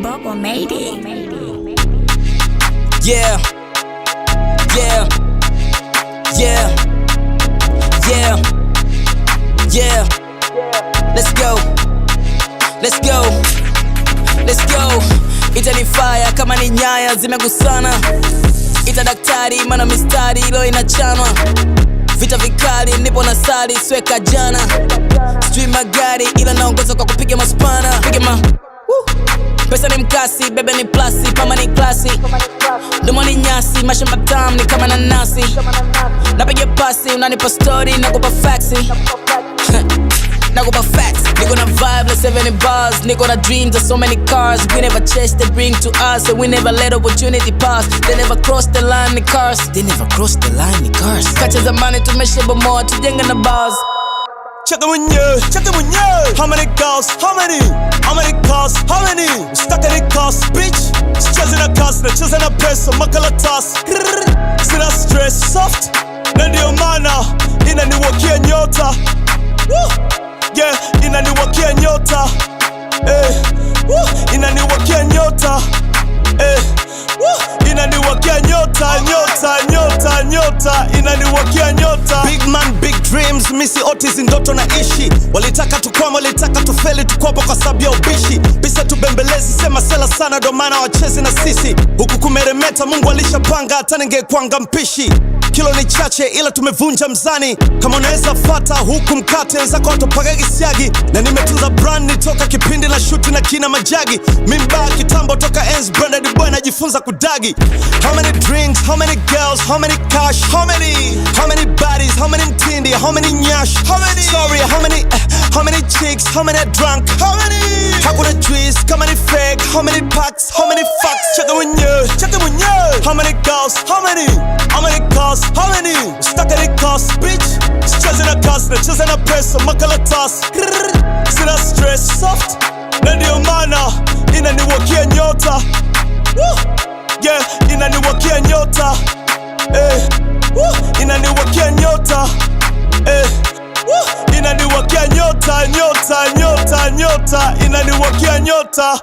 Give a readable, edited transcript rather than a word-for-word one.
Bubble made it. Yeah, yeah, yeah, yeah, yeah. Let's go, let's go, let's go. Itani fire kama ni nyaya zimegusana. Ita daktari mana mistari ilo inachanwa. Vita vikali nipo na sali sweka jana. Street magari ila naongoza kwa kupiga maspana. Piga ma pesa ni mkasi, bebe ni plasi, pama ni klasi. Domo ni nyasi, mashamba tamu ni kama nanasi. Napiga pasi, unanipa story, nakupa faxi. Nakupa facts, niko na vibe like 70 bars. Niko na dreams of so many cars. We never chase, they bring to us. And we never let opportunity pass. They never cross the line, the cars. They never cross the line, the cars. Kacha zamani tumeshabomoa, tujenga na bars. Check it when you. How many girls? How many? How many cars? How many? Stuck in the cars, bitch. Chasing a cars, na chasing a peso, makala toss. Sina stress, soft. Na ndio maana inaniwakia nyota. Yeah, inaniwakia nyota. Inaniwakia nyota. Inaniwakia nyota, nyota, inaniwakia nyota. Big man, big dreams, misi otis ndoto na ishi. Walitaka tukwama, walitaka tufeli, tukwapo kwa sababu ya ubishi. Bisa tubembelezi, sema sela sana, ndo maana wachezi na sisi. Huku kumeremeta, Mungu alishapanga, hata ningekwanga mpishi. Kilo ni chache ila tumevunja mzani. Kama unaweza fata huku mkate zako watopagagi siagi. Na nimetunza brand nitoka kipindi na shoot na kina majagi. Mimba kitambo toka ends branded boy najifunza kudagi. How many drinks, how many girls, how many cash, how many bodies, how many mtindi, how many nyash, sorry, how many chicks, how many drunk, hakuna juice, kama ni fake, how many packs, how many fucks. Check it when you. How many girls, how many cars, how many? Stuck in the cars, bitch. Chasing a cars, na chasing a peso, makala toss. Sina stress, soft. Na ndio maana inaniwakia nyota. Yeah, inaniwakia nyota. Inaniwakia nyota. Inaniwakia nyota, inaniwakia nyota.